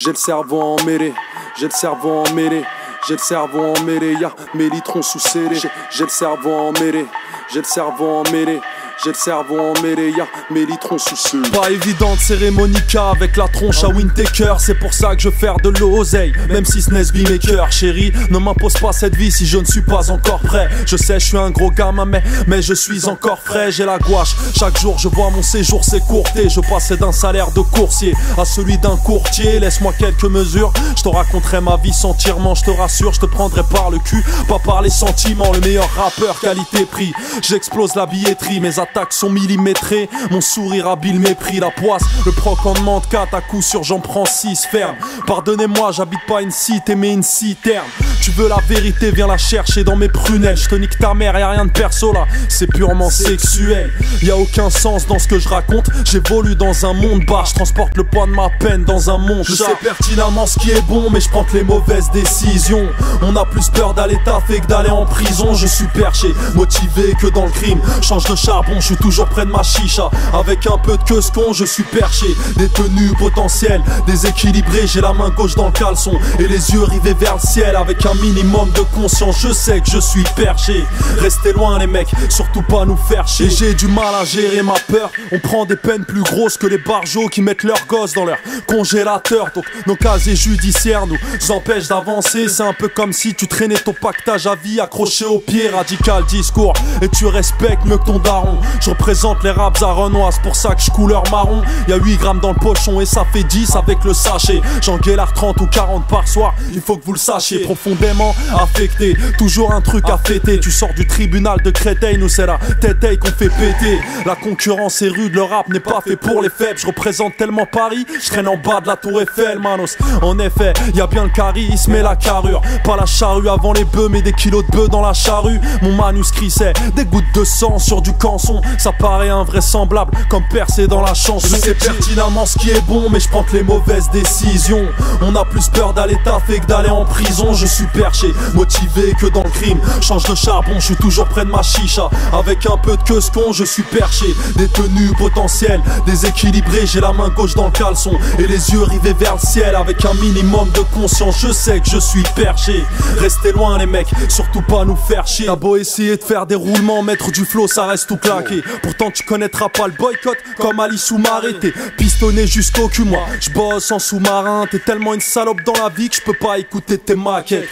J'ai le cerveau emmêlé, j'ai le cerveau emmêlé, j'ai le cerveau emmêlé, y'a mes litrons sous scellés. J'ai le cerveau emmêlé, j'ai le cerveau emmêlé, j'ai le cerveau emmêlé, y'a mes litrons sous scellés. Pas évidente cérémonica avec la tronche à Wintaker. C'est pour ça que je fais de l'oseille, même si ce n'est beatmaker. Chérie, ne m'impose pas cette vie si je ne suis pas encore prêt. Je sais, je suis un gros gamin, mais je suis encore frais. J'ai la gouache, chaque jour je vois mon séjour s'écourter. Je passais d'un salaire de coursier à celui d'un courtier. Laisse-moi quelques mesures, je te raconterai ma vie entièrement. Je te rassure, je te prendrai par le cul, pas par les sentiments. Le meilleur rappeur qualité-prix, j'explose la billetterie. Mes attaques sont millimétrées, mon sourire habile mépris. La poisse, le proc en demande 4, à coup sûr j'en prends 6 ferme. Pardonnez-moi, j'habite pas une cité mais une citerne. Tu veux la vérité, viens la chercher dans mes prunelles. Je te nique ta mère, y'a rien de perso là, c'est purement sexuel. Y'a aucun sens dans ce que je raconte. J'évolue dans un monde bas, je transporte le poids de ma peine dans un monde. Je sais pertinemment ce qui est bon, mais je prends que les mauvaises décisions. On a plus peur d'aller taffer que d'aller en prison. Je suis perché, motivé que dans le crime. Change de charbon, je suis toujours près de ma chicha. Avec un peu de queue con, je suis perché. Détenu potentiel, déséquilibré. J'ai la main gauche dans le caleçon et les yeux rivés vers le ciel. Avec un minimum de conscience, je sais que je suis perché. Restez loin les mecs, surtout pas nous faire chier. J'ai du mal à gérer ma peur. On prend des peines plus grosses que les barjots qui mettent leurs gosses dans leur congélateur. Donc nos casiers judiciaires nous empêchent d'avancer. C'est un peu comme si tu traînais ton pactage à vie accroché au pied. Radical discours et tu respectes mieux que ton daron. Je représente les raps à Renoir, c'est pour ça que je couleur marron. Y'a 8 grammes dans le pochon et ça fait 10 avec le sachet. J'en guélard 30 ou 40 par soir, il faut que vous le sachiez. Profondément affecté, toujours un truc à fêter. Tu sors du tribunal de Créteil, nous c'est la tête qu'on fait péter. La concurrence est rude, le rap n'est pas fait pour les faibles. Je représente tellement Paris, je traîne en bas de la tour Eiffel, manos. En effet, y'a bien le charisme et la carrure. Pas la charrue avant les bœufs, mais des kilos de bœufs dans la charrue. Mon manuscrit c'est des gouttes de sang sur du canson. Ça paraît invraisemblable, comme percé dans la chanson. Je sais pertinemment ce qui est bon, mais je prends que les mauvaises décisions. On a plus peur d'aller taffer que d'aller en prison. Je suis perché, motivé que dans le crime. Change de charbon, je suis toujours près de ma chicha. Avec un peu de queue con, je suis perché. Détenu potentiel, déséquilibré. J'ai la main gauche dans le caleçon et les yeux rivés vers le ciel. Avec un minimum de conscience, je sais que je suis perché. Restez loin les mecs, surtout pas nous faire chier. T'as beau essayer de faire des roulements, mettre du flow, ça reste tout claqué. Pourtant tu connaîtras pas le boycott comme Ali Soumaré. T'es pistonné jusqu'au cul, moi je bosse en sous-marin. T'es tellement une salope dans la vie que je peux pas écouter tes maquettes.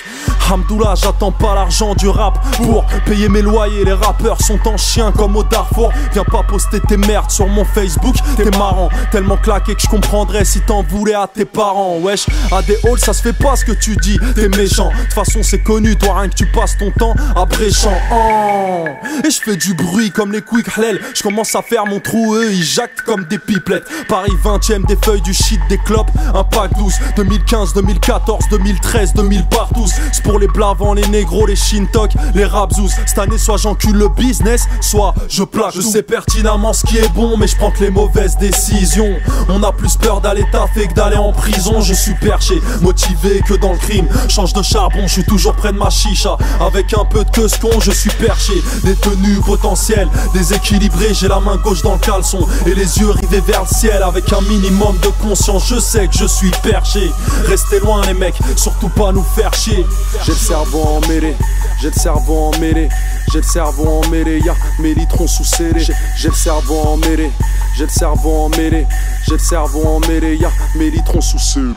Hamdoullah, j'attends pas l'argent du rap pour payer mes loyers. Les rappeurs sont en chien comme au Darfour. Viens pas poster tes merdes sur mon Facebook. T'es marrant, tellement claqué que je comprendrais si t'en voulais à tes parents. Wesh, à des halls ça se fait pas ce que tu dis. T'es méchant, de toute façon c'est connu. Toi rien que tu passes ton temps à bréchant. Et je fais du bruit comme les quick hlel. Je commence à faire mon trou, eux ils jactent comme des pipelettes. Paris 20ème, des feuilles, du shit, des clopes, un pack 12. 2015, 2014, 2013, 2000 partout. C'est pour les blavants, les négros, les shintok, les rapzouz. Cette année soit j'encule le business, soit je plaque. Je sais pertinemment ce qui est bon, mais je prends que les mauvaises décisions. On a plus peur d'aller taffer que d'aller en prison. Je suis perché, motivé que dans le crime. Change de charbon, je suis toujours près de ma chicha. Avec un peu de queue con, je suis perché. Détenu potentiel, déséquilibré. J'ai la main gauche dans le caleçon et les yeux rivés vers le ciel. Avec un minimum de conscience, je sais que je suis perché. Restez loin les mecs, surtout pas nous faire chier. J'ai le cerveau emmêlé, j'ai le cerveau emmêlé, j'ai le cerveau emmêlé, y'a mes litrons sous scellés. J'ai le cerveau emmêlé, j'ai le cerveau emmêlé, j'ai le cerveau emmêlé, y'a mes litrons sous scellés.